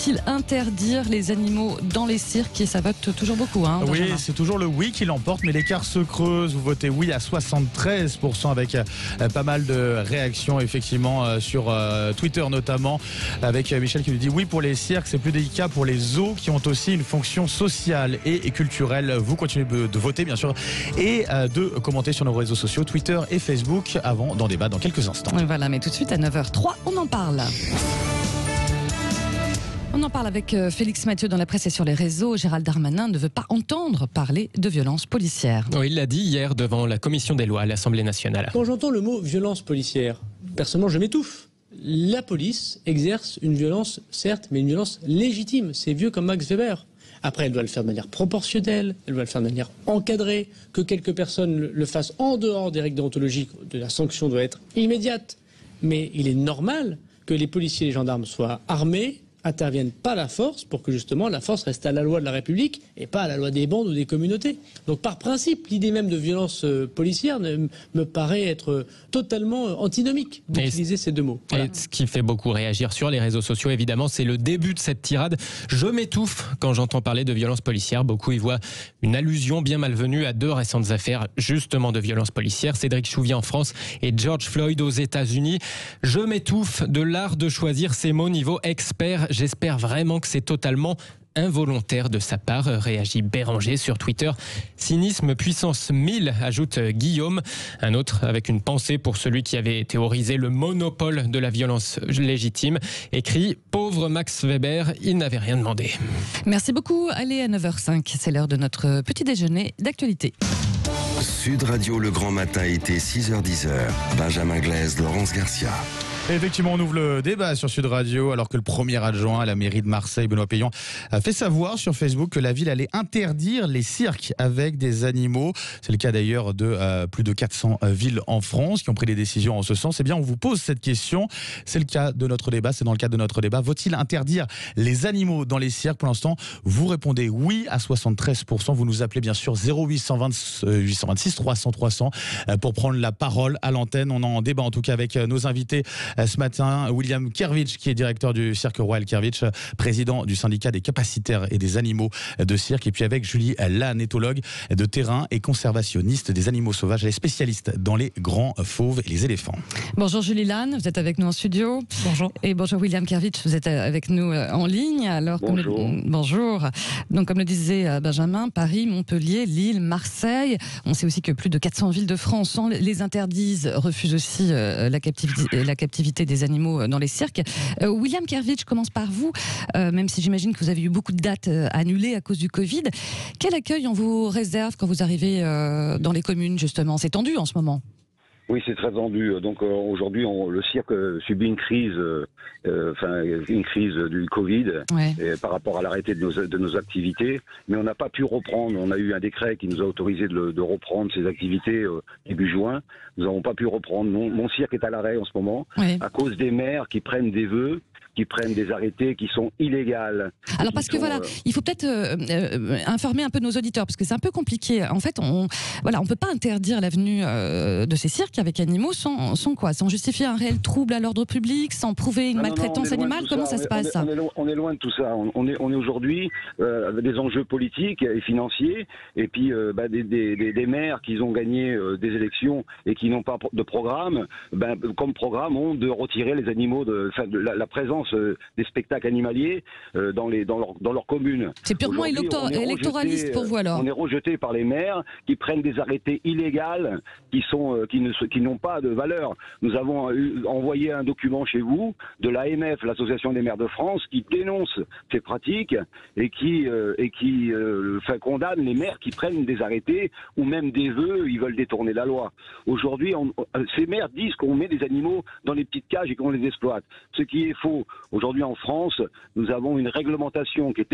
Faut-il interdire les animaux dans les cirques? Et ça vote toujours beaucoup. Hein, oui, Benjamin. c'est toujours le oui qui l'emporte, mais l'écart se creuse. Vous votez oui à 73% avec pas mal de réactions effectivement sur Twitter notamment, avec Michel qui nous dit oui pour les cirques, c'est plus délicat pour les zoos qui ont aussi une fonction sociale et culturelle. Vous continuez de voter bien sûr et de commenter sur nos réseaux sociaux, Twitter et Facebook, avant d'en débattre dans quelques instants. Voilà, mais tout de suite à 9h03, on en parle. On en parle avec Félix Mathieu dans la presse et sur les réseaux. Gérald Darmanin ne veut pas entendre parler de violences policières. Oui, il l'a dit hier devant la commission des lois à l'Assemblée nationale. Quand j'entends le mot violence policière, personnellement je m'étouffe. La police exerce une violence, certes, mais une violence légitime. C'est vieux comme Max Weber. Après, elle doit le faire de manière proportionnelle, elle doit le faire de manière encadrée, que quelques personnes le fassent en dehors des règles déontologiques, de la sanction doit être immédiate. Mais il est normal que les policiers et les gendarmes soient armés, interviennent pas la force pour que justement la force reste à la loi de la République et pas à la loi des bandes ou des communautés. Donc par principe, l'idée même de violence policière me paraît être totalement antinomique d'utiliser ces deux mots. Voilà. Et ce qui fait beaucoup réagir sur les réseaux sociaux, évidemment, c'est le début de cette tirade. Je m'étouffe quand j'entends parler de violence policière. Beaucoup y voient une allusion bien malvenue à deux récentes affaires justement de violence policière. Cédric Chouvier en France et George Floyd aux États-Unis. Je m'étouffe, de l'art de choisir ses mots niveau expert. J'espère vraiment que c'est totalement involontaire de sa part, réagit Béranger sur Twitter. Cynisme puissance 1000, ajoute Guillaume. Un autre avec une pensée pour celui qui avait théorisé le monopole de la violence légitime, écrit « Pauvre Max Weber, il n'avait rien demandé ». Merci beaucoup. Allez, à 9h05, c'est l'heure de notre petit déjeuner d'actualité. Sud Radio, le grand matin, été 6h-10h. Benjamin Glaise, Laurence Garcia. Et effectivement, on ouvre le débat sur Sud Radio alors que le premier adjoint à la mairie de Marseille, Benoît Payan, a fait savoir sur Facebook que la ville allait interdire les cirques avec des animaux. C'est le cas d'ailleurs de plus de 400 villes en France qui ont pris des décisions en ce sens. Eh bien, on vous pose cette question. C'est le cas de notre débat. C'est dans le cadre de notre débat. Faut-il interdire les animaux dans les cirques? Pour l'instant, vous répondez oui à 73%. Vous nous appelez bien sûr 0826 300 300 pour prendre la parole à l'antenne. On en débat en tout cas avec nos invités ce matin. William Kervitch, qui est directeur du Cirque Royal Kervitch, président du syndicat des capacitaires et des animaux de cirque. Et puis avec Julie Lann, éthologue de terrain et conservationniste des animaux sauvages. Elle est spécialiste dans les grands fauves et les éléphants. Bonjour Julie Lann, vous êtes avec nous en studio. Bonjour. Et bonjour William Kervitch, vous êtes avec nous en ligne. Alors, bonjour. Bonjour. Donc comme le disait Benjamin, Paris, Montpellier, Lille, Marseille. On sait aussi que plus de 400 villes de France les interdisent, refusent aussi la captivité des animaux dans les cirques. William Kervitch, commence par vous, même si j'imagine que vous avez eu beaucoup de dates annulées à cause du Covid. Quel accueil on vous réserve quand vous arrivez dans les communes, justement? C'est tendu en ce moment. Oui, c'est très tendu. Donc aujourd'hui, le cirque subit une crise, une crise du Covid, Ouais. par rapport à l'arrêté de nos activités. Mais on n'a pas pu reprendre. On a eu un décret qui nous a autorisé de reprendre ces activités début juin. Nous n'avons pas pu reprendre. Mon cirque est à l'arrêt en ce moment, Ouais. à cause des maires qui prennent des vœux, qui prennent des arrêtés qui sont illégales. Alors parce que voilà, il faut peut-être informer un peu nos auditeurs, parce que c'est un peu compliqué. En fait, on peut pas interdire la venue de ces cirques avec animaux sans justifier un réel trouble à l'ordre public, sans prouver une maltraitance animale. Comment ça se passe? On est loin de tout ça. On est aujourd'hui avec des enjeux politiques et financiers, et puis des maires qui ont gagné des élections et qui n'ont pas de programme, comme programme ont de retirer les animaux de la présence des spectacles animaliers dans leur commune. C'est purement électoraliste pour vous alors? On est rejeté par les maires qui prennent des arrêtés illégaux qui n'ont pas de valeur. Nous avons envoyé un document chez vous de l'AMF, l'Association des maires de France, qui dénonce ces pratiques et qui condamne les maires qui prennent des arrêtés ou même des vœux, ils veulent détourner la loi. Aujourd'hui, ces maires disent qu'on met des animaux dans les petites cages et qu'on les exploite. Ce qui est faux. Aujourd'hui en France, nous avons une réglementation qui est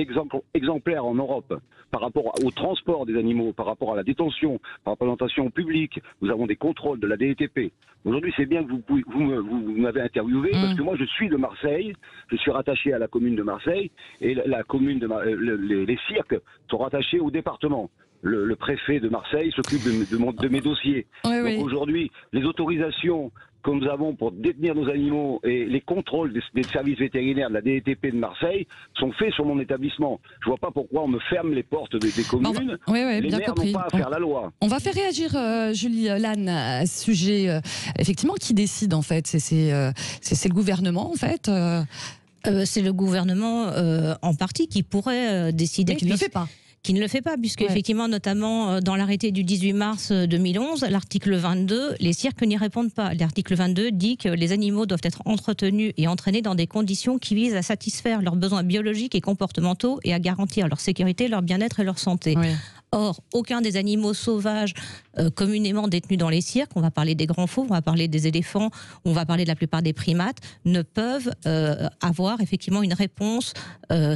exemplaire en Europe par rapport au transport des animaux, par rapport à la détention, par rapport à l'orientation publique. Nous avons des contrôles de la DETP. Aujourd'hui, c'est bien que vous m'avez interviewé, parce que moi je suis de Marseille, je suis rattaché à la commune de Marseille, et la commune les cirques sont rattachés au département. Le préfet de Marseille s'occupe de mes dossiers. Oui, Donc oui. aujourd'hui, les autorisations que nous avons pour détenir nos animaux et les contrôles des services vétérinaires de la DETP de Marseille sont faits sur mon établissement. Je vois pas pourquoi on me ferme les portes des communes. Oui, les bien maires compris. n'ont pas à faire la loi. On va faire réagir Julie Lannes à ce sujet. Effectivement, qui décide en fait? C'est le gouvernement en fait. C'est le gouvernement en partie qui pourrait décider. Mais qui ne le fait pas. Qui ne le fait pas, puisque effectivement, notamment dans l'arrêté du 18 mars 2011, l'article 22, les cirques n'y répondent pas. L'article 22 dit que les animaux doivent être entretenus et entraînés dans des conditions qui visent à satisfaire leurs besoins biologiques et comportementaux et à garantir leur sécurité, leur bien-être et leur santé. Oui. Or, aucun des animaux sauvages communément détenus dans les cirques, on va parler des grands fauves, on va parler des éléphants, on va parler de la plupart des primates, ne peuvent avoir effectivement une réponse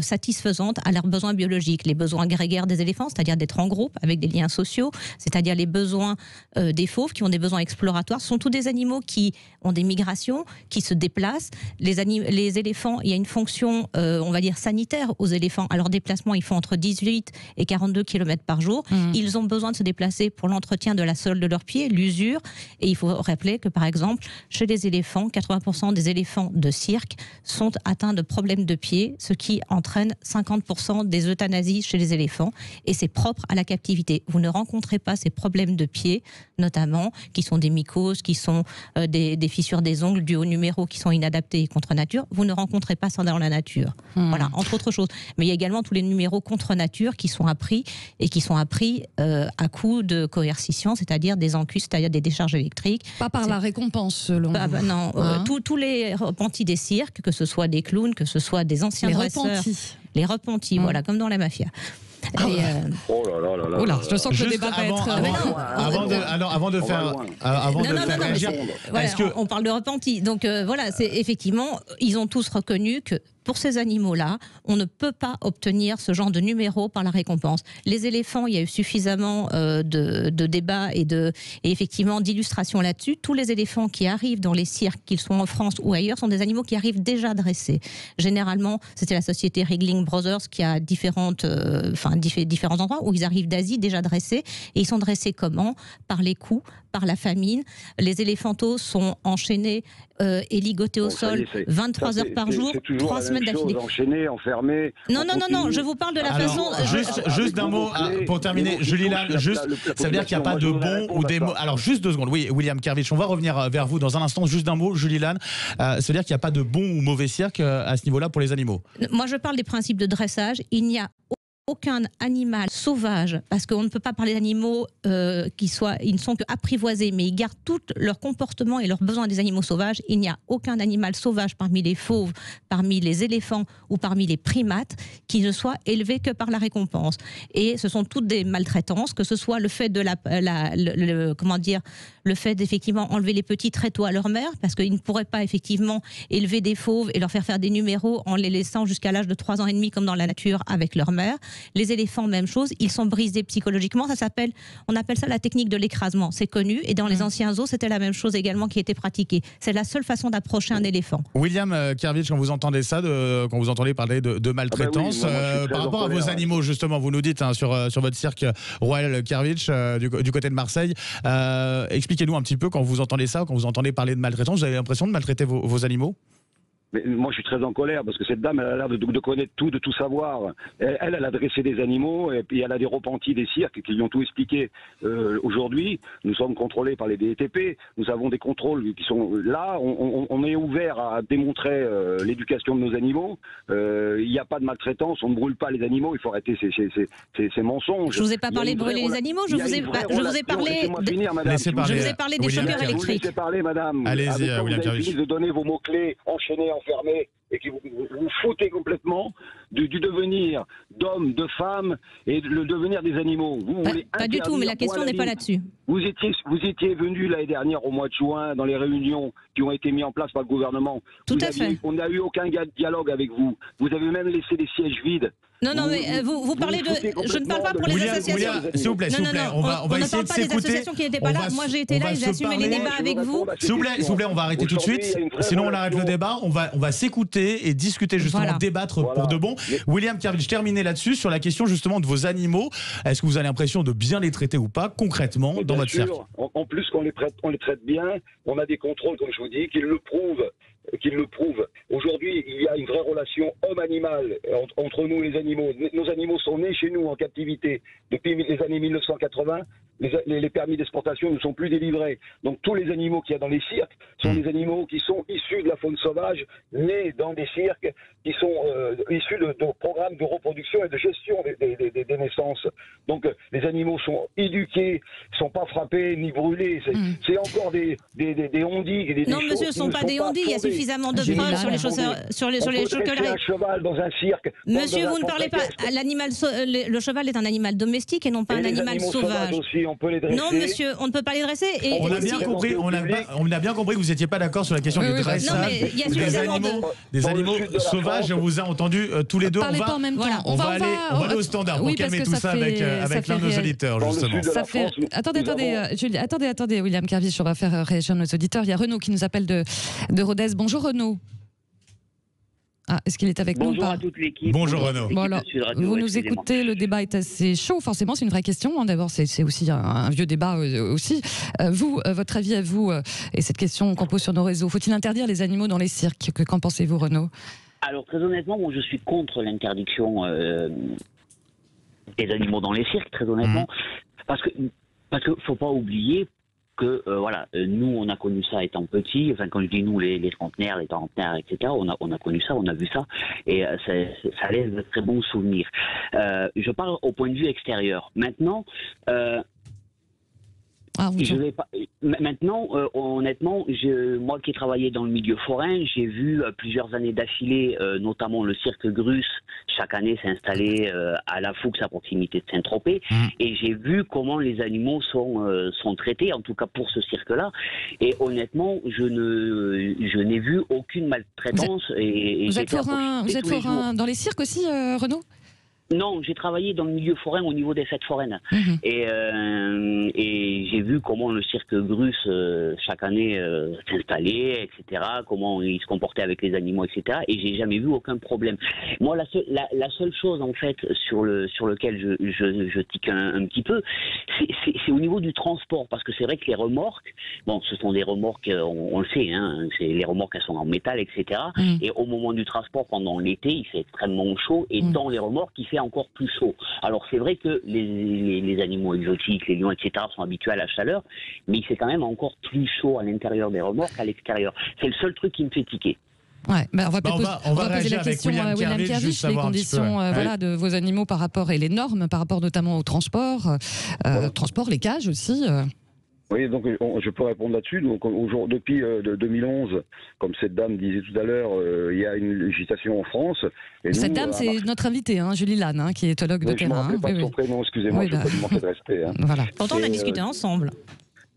satisfaisante à leurs besoins biologiques. Les besoins grégaires des éléphants, c'est-à-dire d'être en groupe avec des liens sociaux, c'est-à-dire les besoins des fauves qui ont des besoins exploratoires, ce sont tous des animaux qui ont des migrations, qui se déplacent. Les éléphants, il y a une fonction, on va dire, sanitaire aux éléphants. À leur déplacement, ils font entre 18 et 42 km par jour. Ils ont besoin de se déplacer pour l'entretien de la sole de leurs pieds, l'usure. Et il faut rappeler que, par exemple, chez les éléphants, 80% des éléphants de cirque sont atteints de problèmes de pieds, ce qui entraîne 50% des euthanasies chez les éléphants. Et c'est propre à la captivité. Vous ne rencontrez pas ces problèmes de pieds, notamment, qui sont des mycoses, qui sont des fissures des ongles dus au numéro qui sont inadaptés et contre nature. Vous ne rencontrez pas ça dans la nature. Voilà, entre autres choses. Mais il y a également tous les numéros contre nature qui sont appris et qui sont appris à coup de coercition, c'est-à-dire des encus, c'est-à-dire des décharges électriques. Pas par la récompense, selon vous. Non, tous les repentis des cirques, que ce soit des clowns, que ce soit des anciens dresseurs. Les repentis, voilà, comme dans la mafia. Oh là là là. Oula, je sens que le débat va être. Avant de faire réagir, on parle de repentis. Donc voilà, c'est effectivement, ils ont tous reconnu que pour ces animaux-là, on ne peut pas obtenir ce genre de numéro par la récompense. Les éléphants, il y a eu suffisamment de débats et effectivement d'illustrations là-dessus. Tous les éléphants qui arrivent dans les cirques, qu'ils soient en France ou ailleurs, sont des animaux qui arrivent déjà dressés. Généralement, c'était la société Ringling Brothers qui a différents endroits où ils arrivent d'Asie déjà dressés. Et ils sont dressés comment? Par les coups, par la famine. Les éléphantos sont enchaînés et ligotés au sol 23 heures par jour, 3 semaines d'affilée. Enchaînés, enfermés. Non, je vous parle de la façon. Juste d'un mot pour terminer, Julie Lannes, ça veut dire qu'il n'y a pas de bons ou des mots. Alors, juste 2 secondes. Oui, William Kervitch, on va revenir vers vous dans un instant. Juste d'un mot, Julie Lannes, ça veut dire qu'il n'y a pas de bons ou mauvais cirque à ce niveau-là pour les animaux. Moi, je parle des principes de dressage. Il n'y a aucun animal sauvage, parce qu'on ne peut pas parler d'animaux ils ne sont qu'apprivoisés, mais ils gardent tout leur comportement et leurs besoins des animaux sauvages. Il n'y a aucun animal sauvage parmi les fauves, parmi les éléphants ou parmi les primates qui ne soit élevé que par la récompense. Et ce sont toutes des maltraitances, que ce soit le fait de le fait d'effectivement enlever les petits très tôt à leur mère, parce qu'ils ne pourraient pas effectivement élever des fauves et leur faire des numéros en les laissant jusqu'à l'âge de 3 ans et demi comme dans la nature avec leur mère. Les éléphants, même chose, ils sont brisés psychologiquement. On appelle ça la technique de l'écrasement. C'est connu. Et dans les anciens zoos, c'était la même chose également qui était pratiquée. C'est la seule façon d'approcher un éléphant. William Kervitch, quand vous entendez ça, quand vous entendez parler de maltraitance, par rapport à vos animaux, justement, vous nous dites sur votre cirque Royal Kervitch du côté de Marseille, expliquez-nous un petit peu quand vous entendez ça, quand vous entendez parler de maltraitance, vous avez l'impression de maltraiter vos animaux ? Mais moi, je suis très en colère parce que cette dame, elle a l'air de connaître tout, de tout savoir. Elle a dressé des animaux et puis elle a des repentis des cirques qui lui ont tout expliqué. Aujourd'hui, nous sommes contrôlés par les DETP. Nous avons des contrôles qui sont là. On est ouvert à démontrer l'éducation de nos animaux. Il n'y a pas de maltraitance. On ne brûle pas les animaux. Il faut arrêter ces mensonges. Je vous ai pas parlé de brûler les animaux. Je vous ai parlé. Laissez parler. Je vous ai parlé des choqueurs électriques. Laissez parler, madame. Allez-y, William Kervitch. Vous avez fini de donner vos mots-clés enchaînés, enfermés, et qui vous foutez complètement du devenir d'hommes, de femmes et le devenir des animaux. Pas du tout, mais la question n'est pas là-dessus. Vous étiez venu l'année dernière au mois de juin dans les réunions qui ont été mises en place par le gouvernement. Tout à fait. On n'a eu aucun dialogue avec vous. Vous avez même laissé des sièges vides. Non, mais vous parlez de. Je ne parle pas pour les associations. S'il vous plaît, on va essayer de s'écouter. On ne parle pas des associations qui n'étaient pas là. Moi, j'ai été là et j'ai assumé les débats avec vous. S'il vous plaît, on va arrêter tout de suite. Sinon, on arrête le débat. On va s'écouter et discuter, justement, débattre pour de bon. William Kervitch, terminez là-dessus sur la question justement de vos animaux. Est-ce que vous avez l'impression de bien les traiter ou pas concrètement dans votre cirque? En plus, on les traite bien. On a des contrôles, comme je vous dis, qui le prouvent. Aujourd'hui, il y a une vraie relation homme-animal entre nous et les animaux. Nos animaux sont nés chez nous en captivité. Depuis les années 1980, les permis d'exportation ne sont plus délivrés. Donc tous les animaux qu'il y a dans les cirques sont des animaux qui sont issus de la faune sauvage, nés dans des cirques, qui sont issus de programmes de reproduction et de gestion des naissances. Donc les animaux sont éduqués, ne sont pas frappés ni brûlés. C'est encore des on-dit. Non, monsieur, ce ne sont pas des on-dit. Il y a suffisamment de preuves sur les chausseurs. Sur les un cheval dans un cirque. Monsieur, vous ne parlez pas. Le cheval est un animal domestique et non pas un animal sauvage. Aussi, on peut les dresser. Non, monsieur, on ne peut pas les dresser. Et on a bien compris que vous n'étiez pas d'accord sur la question du dressage des animaux sauvages. On vous a entendu tous les deux. Parlez pas en même temps. On va aller au standard pour calmer tout ça avec l'un de nos auditeurs, justement. Attendez, William Kervitch, on va faire réagir nos auditeurs. Il y a Renaud qui nous appelle de Rodez. Bonjour Renaud. Ah, est-ce qu'il est avec nous ou pas? Bonjour à toute l'équipe. Bonjour Renaud. Bon, alors, vous nous écoutez, le débat est assez chaud. Forcément, c'est une vraie question. D'abord, c'est aussi un vieux débat aussi. Vous, votre avis à vous, et cette question qu'on pose sur nos réseaux, faut-il interdire les animaux dans les cirques? Qu'en pensez-vous, Renaud? Alors, très honnêtement, moi, je suis contre l'interdiction des animaux dans les cirques, très honnêtement. Parce que faut pas oublier que nous on a connu ça étant petits. Enfin, quand je dis nous, les trentenaires, les quarantenaires, etc. On a connu ça, on a vu ça, et ça laisse de très bons souvenirs. Je parle au point de vue extérieur. Maintenant. Maintenant, honnêtement, moi qui ai travaillé dans le milieu forain, j'ai vu plusieurs années d'affilée, notamment le cirque Grus, chaque année s'installer à la Fouxe à proximité de Saint-Tropez, et j'ai vu comment les animaux sont traités, en tout cas pour ce cirque-là, et honnêtement, je n'ai vu aucune maltraitance. Vous êtes forain dans les cirques aussi, Renaud? Non, j'ai travaillé dans le milieu forain au niveau des fêtes foraines. Et j'ai vu comment le cirque Grus, chaque année, s'installait, etc., comment il se comportait avec les animaux, etc. Et j'ai jamais vu aucun problème. Moi, la seule chose, en fait, sur lequel je tique un petit peu, c'est au niveau du transport. Parce que c'est vrai que les remorques, bon, ce sont des remorques, on le sait, hein, les remorques, elles sont en métal, etc. Et au moment du transport, pendant l'été, il fait extrêmement chaud. Et dans les remorques, il fait encore plus chaud. Alors c'est vrai que les animaux exotiques, les lions, etc. sont habitués à la chaleur, mais il fait quand même encore plus chaud à l'intérieur des remorques qu'à l'extérieur. C'est le seul truc qui me fait tiquer. Ouais, on va poser la question à William Kervitch, les conditions de vos animaux par rapport, et les normes par rapport notamment au transport, les cages aussi. Oui, donc je peux répondre là-dessus. Donc depuis 2011, comme cette dame disait tout à l'heure, il y a une législation en France. Et cette dame, c'est notre invitée, Julie Lannes, qui est éthologue de terrain. Je ne me rappelle pas son prénom, excusez-moi, je n'ai pas dû manquer de respect. Voilà. Pourtant, on a discuté ensemble.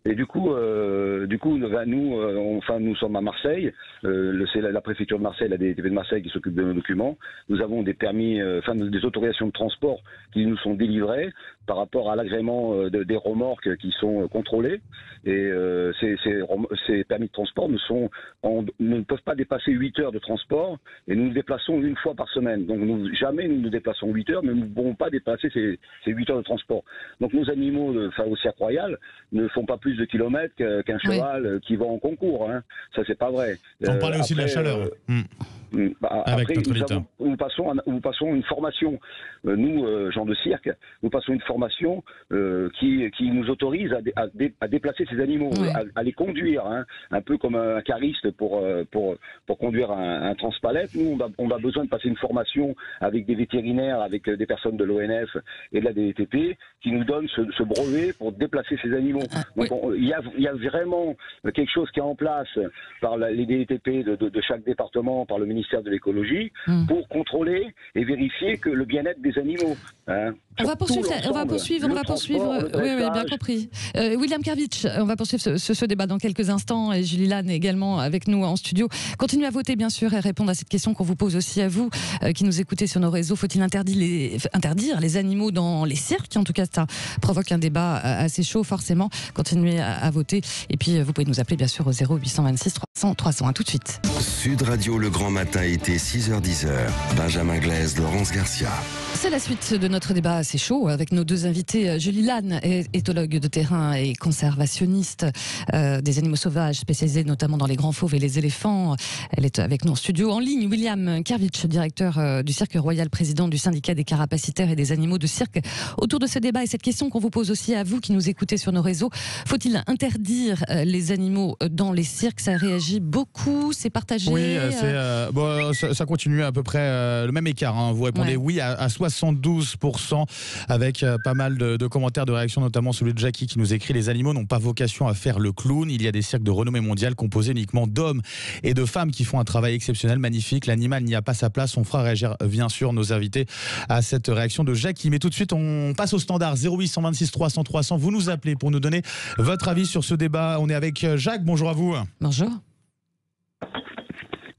Et du coup, nous sommes à Marseille. C'est la préfecture de Marseille, la DTP de Marseille qui s'occupe de nos documents. Nous avons des permis, des autorisations de transport qui nous sont délivrées par rapport à l'agrément des remorques qui sont contrôlées. Et ces permis de transport ne peuvent pas dépasser 8 heures de transport. Et nous nous déplaçons une fois par semaine. Donc jamais nous nous déplaçons 8 heures, mais nous ne pouvons pas dépasser ces 8 heures de transport. Donc nos animaux au cirque royal ne font pas plus de kilomètres qu'un cheval qui va en concours. Ça, c'est pas vrai. On parlait aussi de la chaleur. Après, nous passons une formation. Nous, gens de cirque, nous passons une formation qui nous autorise à déplacer ces animaux, à les conduire, un peu comme un cariste pour conduire un transpalette. Nous, on a besoin de passer une formation avec des vétérinaires, avec des personnes de l'ONF et de la DTP qui nous donnent ce brevet pour déplacer ces animaux. Donc, il y a vraiment quelque chose qui est en place par les DTP de chaque département, par le ministère ministère de l'écologie pour contrôler et vérifier que le bien-être des animaux. Hein. On va poursuivre. Oui, bien compris. William Kervitch, on va poursuivre ce débat dans quelques instants, et Julie Lannes est également avec nous en studio. Continuez à voter, bien sûr, et répondre à cette question qu'on vous pose aussi à vous, qui nous écoutez sur nos réseaux. Faut-il interdire les animaux dans les cirques? En tout cas, ça provoque un débat assez chaud, forcément. Continuez à voter. Et puis, vous pouvez nous appeler, bien sûr, au 0826 300 300. À tout de suite. Sud Radio, le grand matin, été 6h-10h. Benjamin Glaise, Laurence Garcia. C'est la suite de notre débat assez chaud avec nos deux invités. Julie Lannes, éthologue de terrain et conservationniste des animaux sauvages, spécialisée notamment dans les grands fauves et les éléphants. Elle est avec nous en studio. En ligne, William Kervitch, directeur du Cirque Royal, président du syndicat des carapacitaires et des animaux de cirque. Autour de ce débat et cette question qu'on vous pose aussi à vous qui nous écoutez sur nos réseaux, faut-il interdire les animaux dans les cirques? Ça réagit beaucoup, c'est partagé. Oui, ça continue à peu près le même écart. Hein. Vous répondez oui à 72%, avec pas mal de commentaires, de réactions, notamment celui de Jackie qui nous écrit: les animaux n'ont pas vocation à faire le clown. Il y a des cirques de renommée mondiale composés uniquement d'hommes et de femmes qui font un travail exceptionnel, magnifique. L'animal n'y a pas sa place. On fera réagir, bien sûr, nos invités à cette réaction de Jackie. Mais tout de suite, on passe au standard 0826 300 300. Vous nous appelez pour nous donner votre avis sur ce débat. On est avec Jacques. Bonjour à vous. Bonjour.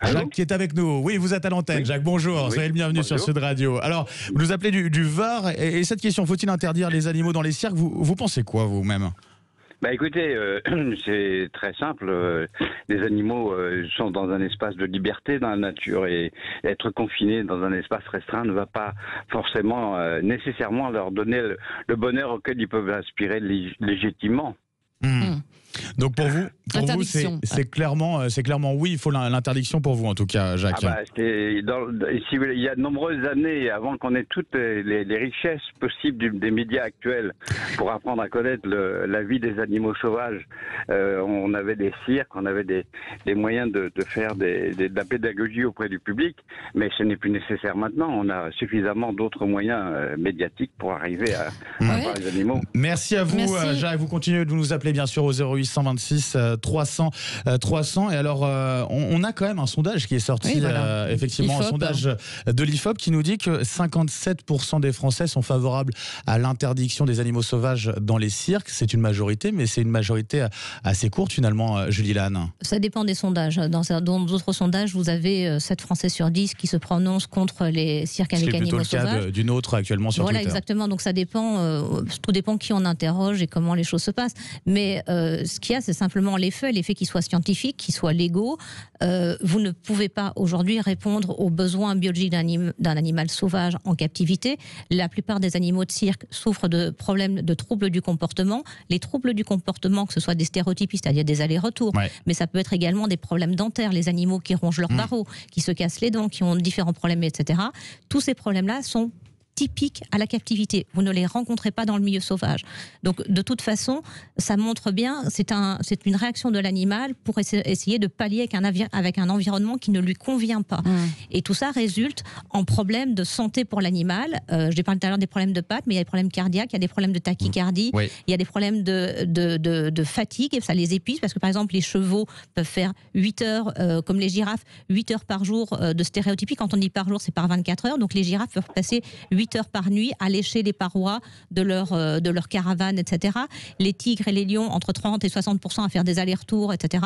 Jacques qui est avec nous. Oui, vous êtes à l'antenne. Jacques, bonjour. Soyez le bienvenu sur Sud Radio. Alors, vous nous appelez du Var. Et cette question, faut-il interdire les animaux dans les cirques? Vous pensez quoi, vous-même? Bah écoutez, c'est très simple. Les animaux sont dans un espace de liberté dans la nature, et être confinés dans un espace restreint ne va pas forcément, nécessairement leur donner le bonheur auquel ils peuvent aspirer légitimement. Donc pour vous c'est clairement oui, il faut l'interdiction pour vous, en tout cas, Jacques. Il y a de nombreuses années avant qu'on ait toutes les richesses possibles des médias actuels pour apprendre à connaître la vie des animaux sauvages. On avait des cirques, on avait des moyens de faire de la pédagogie auprès du public, mais ce n'est plus nécessaire maintenant. On a suffisamment d'autres moyens médiatiques pour arriver à voir les animaux. Merci à vous. Jacques. Vous continuez de nous appeler, bien sûr, au 0826 300 300. Et alors, on a quand même un sondage qui est sorti, effectivement, IFOP, un sondage de l'IFOP qui nous dit que 57% des Français sont favorables à l'interdiction des animaux sauvages dans les cirques. C'est une majorité, mais c'est une majorité assez courte, finalement, Julie Lannes. Ça dépend des sondages. Dans d'autres sondages, vous avez 7 Français sur 10 qui se prononcent contre les cirques avec animaux sauvages. C'est plutôt le cas d'une autre actuellement sur Twitter. Voilà, exactement. Donc ça dépend, tout dépend qui on interroge et comment les choses se passent. Mais ce qu'il y a, c'est simplement les faits qu'ils soient scientifiques, qu'ils soient légaux. Vous ne pouvez pas aujourd'hui répondre aux besoins biologiques d'un animal sauvage en captivité. La plupart des animaux de cirque souffrent de problèmes de troubles du comportement. Les troubles du comportement, que ce soit des stéréotypies, c'est-à-dire des allers-retours, mais ça peut être également des problèmes dentaires, les animaux qui rongent leurs barreaux, qui se cassent les dents, qui ont différents problèmes, etc. Tous ces problèmes-là sont typiques à la captivité. Vous ne les rencontrez pas dans le milieu sauvage. Donc, de toute façon, ça montre bien, c'est une réaction de l'animal pour essayer de pallier avec un environnement qui ne lui convient pas. Et tout ça résulte en problèmes de santé pour l'animal. J'ai parlé tout à l'heure des problèmes de pattes, mais il y a des problèmes cardiaques, il y a des problèmes de tachycardie, il y a des problèmes de fatigue, et ça les épuise, parce que par exemple, les chevaux peuvent faire 8 heures, comme les girafes, 8 heures par jour de stéréotypie. Quand on dit par jour, c'est par 24 heures. Donc les girafes peuvent passer 8 heures par nuit à lécher les parois de leur caravane, etc. Les tigres et les lions, entre 30 et 60% à faire des allers-retours, etc.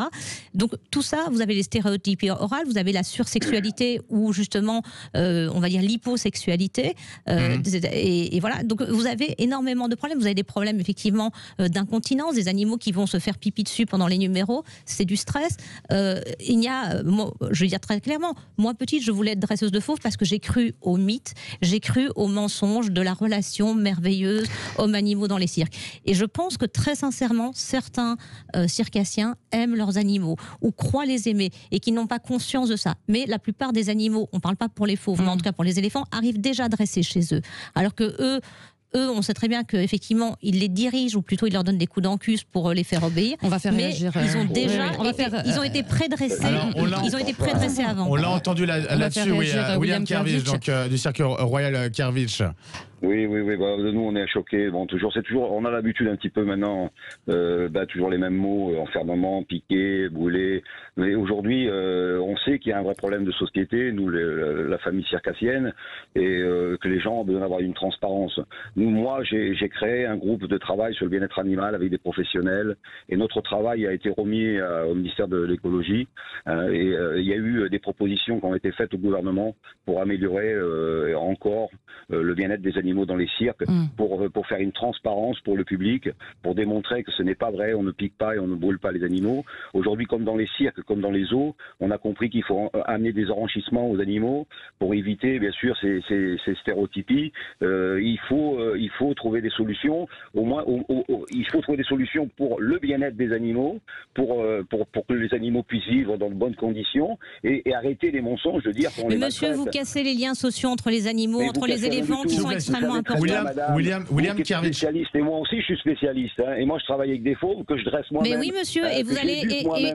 Donc tout ça, vous avez les stéréotypes orales, vous avez la sursexualité ou justement, on va dire l'hyposexualité. Et voilà, donc vous avez énormément de problèmes. Vous avez des problèmes effectivement d'incontinence, des animaux qui vont se faire pipi dessus pendant les numéros, c'est du stress. Il y a, je vais dire très clairement, moi petite, je voulais être dresseuse de fauves parce que j'ai cru aux mythes, j'ai cru aux mensonges de la relation merveilleuse homme-animaux dans les cirques. Et je pense que très sincèrement, certains circassiens aiment leurs animaux ou croient les aimer et qui n'ont pas conscience de ça. Mais la plupart des animaux, on ne parle pas pour les fauves, mais en tout cas pour les éléphants, arrivent déjà dressés chez eux. Alors que eux, on sait très bien qu'effectivement, ils les dirigent, ou plutôt ils leur donnent des coups d'encus pour les faire obéir. On va faire réagir. Ils ont déjà ils ont été prédressés. Ils ont été prédressés avant. On l'a entendu là-dessus, William Kervitch, donc du Cirque Royal Kervitch. Oui, bah, nous on est choqués. Bon, on a l'habitude un petit peu maintenant, toujours les mêmes mots, enfermement, piqué, brûlé. Mais aujourd'hui, on sait qu'il y a un vrai problème de société, nous, la famille circassienne, et que les gens ont besoin d'avoir une transparence. Moi, j'ai créé un groupe de travail sur le bien-être animal avec des professionnels, et notre travail a été remis au ministère de l'écologie. Et il y a eu des propositions qui ont été faites au gouvernement pour améliorer encore le bien-être des animaux dans les cirques, pour faire une transparence pour le public, pour démontrer que ce n'est pas vrai, on ne pique pas et on ne brûle pas les animaux. Aujourd'hui, comme dans les cirques, comme dans les zoos, on a compris qu'il faut amener des enrichissements aux animaux pour éviter, bien sûr, ces stéréotypies. Il faut trouver des solutions, au moins, il faut trouver des solutions pour le bien-être des animaux, pour que les animaux puissent vivre dans de bonnes conditions, et arrêter les mensonges de dire qu'on les maltraite. Monsieur, vous cassez les liens sociaux entre les animaux, entre les éléphants qui sont extrêmement importants. William Kervitch. Spécialiste, et moi aussi je suis spécialiste, hein, et moi je travaille avec des fauves que je dresse moi-même. Mais oui, monsieur, et vous allez,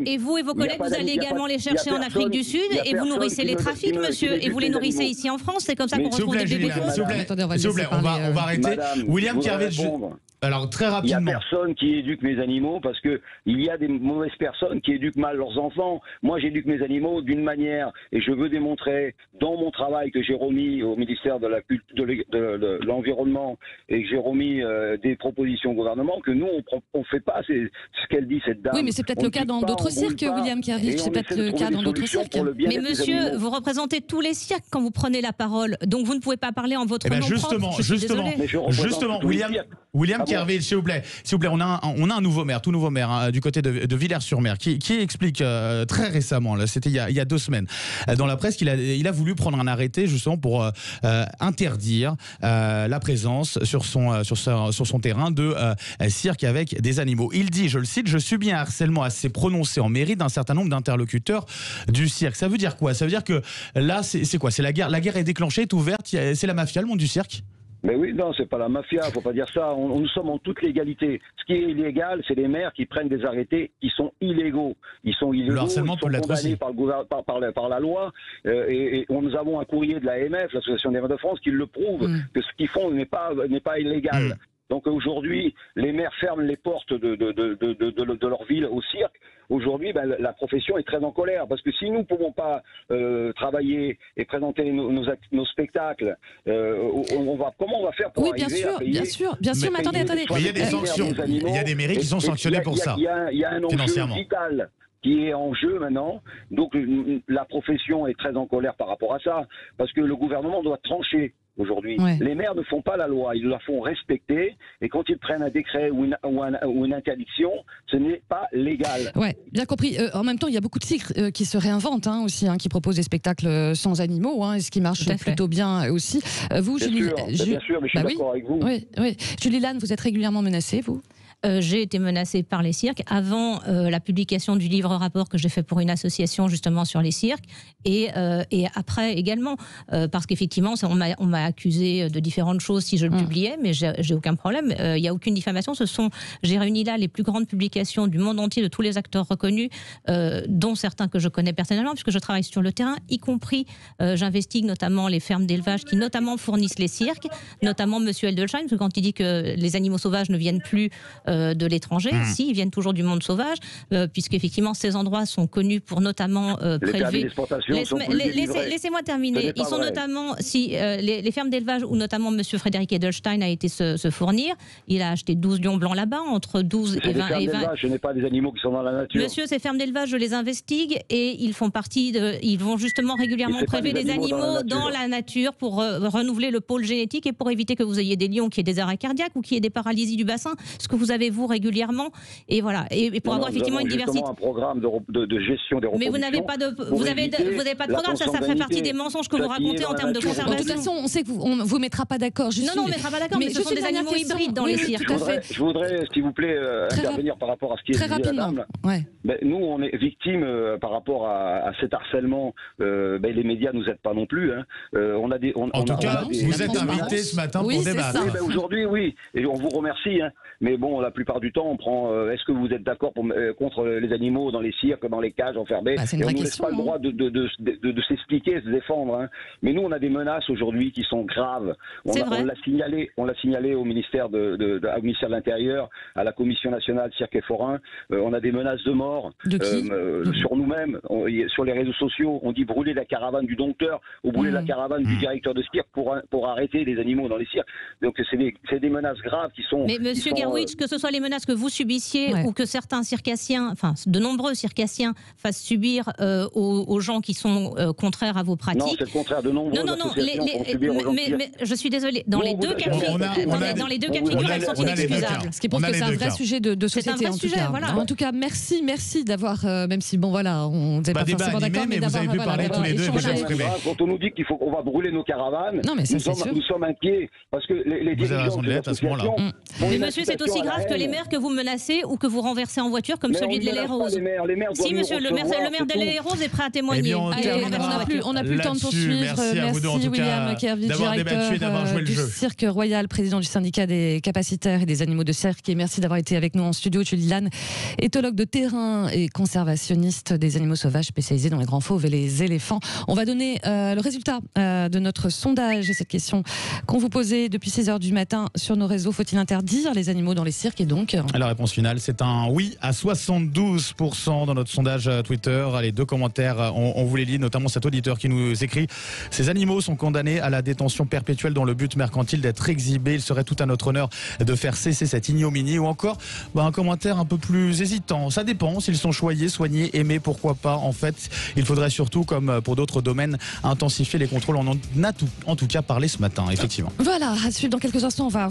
et vous et vos collègues, vous allez également les chercher en Afrique du Sud, et vous nourrissez les trafics, monsieur, et vous les nourrissez ici en France. C'est comme ça qu'on retrouve des bébés fauves. S'il vous plaît, on va arrêter. William Kervitch. Alors très rapidement. Il n'y a personne qui éduque mes animaux, parce que il y a des mauvaises personnes qui éduquent mal leurs enfants. Moi, j'éduque mes animaux d'une manière, et je veux démontrer dans mon travail que j'ai remis au ministère de l'Environnement, et que j'ai remis des propositions au gouvernement, que nous on fait pas. C'est ce qu'elle dit, cette dame. Oui, mais c'est peut-être le cas dans d'autres cirques, William Kervitch. C'est peut-être le cas dans d'autres cirques. Mais monsieur, vous représentez tous les cirques quand vous prenez la parole, donc vous ne pouvez pas parler en votre nom propre. Justement, William Kervitch, s'il vous plaît, on a un nouveau maire, tout nouveau maire, hein, du côté de Villers-sur-Mer, qui explique très récemment, là, c'était il y a 2 semaines, dans la presse, qu'il a voulu prendre un arrêté justement pour interdire la présence sur son terrain de cirque avec des animaux. Il dit, je le cite, je subis un harcèlement assez prononcé en mairie d'un certain nombre d'interlocuteurs du cirque. Ça veut dire quoi? Ça veut dire que là, c'est quoi? C'est la guerre est déclenchée, est ouverte, c'est la mafia, le monde du cirque? Mais oui, non, c'est pas la mafia, faut pas dire ça. Nous sommes en toute légalité. Ce qui est illégal, c'est les maires qui prennent des arrêtés qui sont illégaux. Ils sont illégaux, le harcèlement ils sont condamnés par la loi. Et nous avons un courrier de l'AMF, l'Association des maires de France, qui le prouve, que ce qu'ils font n'est pas illégal. Donc aujourd'hui, les maires ferment les portes de leur ville au cirque. Aujourd'hui, la profession est très en colère, parce que si nous ne pouvons pas travailler et présenter nos spectacles, comment on va faire pour arriver à payer? Bien sûr, mais attendez. Mais il y a des sanctions, il y a des mairies qui sont sanctionnées pour ça. Il y a un enjeu vital qui est en jeu maintenant. Donc la profession est très en colère par rapport à ça, parce que le gouvernement doit trancher. Aujourd'hui, les maires ne font pas la loi, ils la font respecter, et quand ils prennent un décret ou une interdiction, ce n'est pas légal. Ouais, bien compris. En même temps, il y a beaucoup de cirques qui se réinventent aussi, qui proposent des spectacles sans animaux, et ce qui marche plutôt bien aussi. Vous, Julie, bien sûr, mais je suis d'accord avec vous. Oui. Julie Lannes, vous êtes régulièrement menacée, vous? J'ai été menacée par les cirques avant la publication du livre-rapport que j'ai fait pour une association justement sur les cirques, et après également, parce qu'effectivement on m'a accusé de différentes choses si je le publiais, mais j'ai aucun problème, il n'y a aucune diffamation. J'ai réuni là les plus grandes publications du monde entier de tous les acteurs reconnus, dont certains que je connais personnellement puisque je travaille sur le terrain, y compris j'investigue notamment les fermes d'élevage qui notamment fournissent les cirques, notamment Monsieur Eldelsheim, parce que quand il dit que les animaux sauvages ne viennent plus de l'étranger, si, ils viennent toujours du monde sauvage, puisqu'effectivement ces endroits sont connus pour notamment prélever. Laissez-moi terminer. Ils sont notamment, les fermes d'élevage où notamment Monsieur Frédéric Edelstein a été se fournir, il a acheté 12 lions blancs là-bas, entre 12 et 20. Ce n'est pas des animaux qui sont dans la nature. Monsieur, ces fermes d'élevage, je les investigue et ils font partie ils vont justement régulièrement prélever des animaux dans la nature pour renouveler le pôle génétique et pour éviter que vous ayez des lions qui aient des arrêts cardiaques ou qui aient des paralysies du bassin, ce que vous avez vous régulièrement, et voilà, et pour avoir effectivement une diversité. Un programme de gestion des reproductions. Mais vous n'avez pas de programme, ça fait partie des mensonges que vous racontez en termes de conservation. De toute façon, on sait que on vous mettra pas d'accord. Non, on ne mettra pas d'accord, mais ce sont des animaux hybrides dans les cirques. Je voudrais, s'il vous plaît, intervenir par rapport à ce qui est dit à la dame. Nous, on est victimes par rapport à cet harcèlement. Les médias nous aident pas non plus. En tout cas, vous êtes invité ce matin pour débattre. Aujourd'hui, oui, et on vous remercie. Mais bon, la plupart du temps, on prend est-ce que vous êtes d'accord contre les animaux dans les cirques, dans les cages enfermées? C'est une vraie on ne laisse question, pas le droit de s'expliquer, de se défendre. Hein. Mais nous, on a des menaces aujourd'hui qui sont graves. On l'a signalé au ministère de l'Intérieur, à la Commission nationale cirque et forain. On a des menaces de mort sur nous-mêmes, sur les réseaux sociaux. On dit brûler la caravane du dompteur ou brûler la caravane du directeur de cirque pour arrêter les animaux dans les cirques. Donc c'est des menaces graves qui sont... Mais monsieur Gerwitz, que ce soit les menaces que vous subissiez ou que certains circassiens, enfin de nombreux circassiens fassent subir aux gens qui sont contraires à vos pratiques... Non, c'est le contraire, de nombreux associations font subir aux gens mais je suis désolée, dans les deux cas de figure, elles sont inexcusables. Ce qui prouve que c'est un vrai sujet de société, en tout cas. En tout cas, merci d'avoir, même si bon voilà, on n'était pas forcément d'accord, mais vous avez pu parler tous les deux et vous exprimer. Quand on nous dit qu'on va brûler nos caravanes, nous sommes inquiets parce que les dirigeants de l'association... Mais monsieur, c'est aussi grave que les maires que vous menacez ou que vous renversez en voiture comme celui de l'Haye-Rose. Si monsieur, le maire de l'Haye-Rose est prêt à témoigner. On n'a plus le temps de poursuivre. Merci William Kervitz, directeur du Cirque Royal, président du syndicat des capacitaires et des animaux de cirque. Et merci d'avoir été avec nous en studio. Julie Lannes, éthologue de terrain et conservationniste des animaux sauvages spécialisé dans les grands fauves et les éléphants. On va donner le résultat de notre sondage et cette question qu'on vous posait depuis 6h du matin sur nos réseaux. Faut-il interdire les animaux dans les cirques? Et donc la réponse finale, c'est un oui à 72% dans notre sondage Twitter. Les deux commentaires, on vous les lit, notamment cet auditeur qui nous écrit: ces animaux sont condamnés à la détention perpétuelle dans le but mercantile d'être exhibés. Il serait tout à notre honneur de faire cesser cette ignominie. Ou encore un commentaire un peu plus hésitant: ça dépend, s'ils sont choyés, soignés, aimés, pourquoi pas. En fait, il faudrait surtout, comme pour d'autres domaines, intensifier les contrôles. On en a en tout cas parlé ce matin, effectivement. Voilà, à suivre dans quelques instants, on va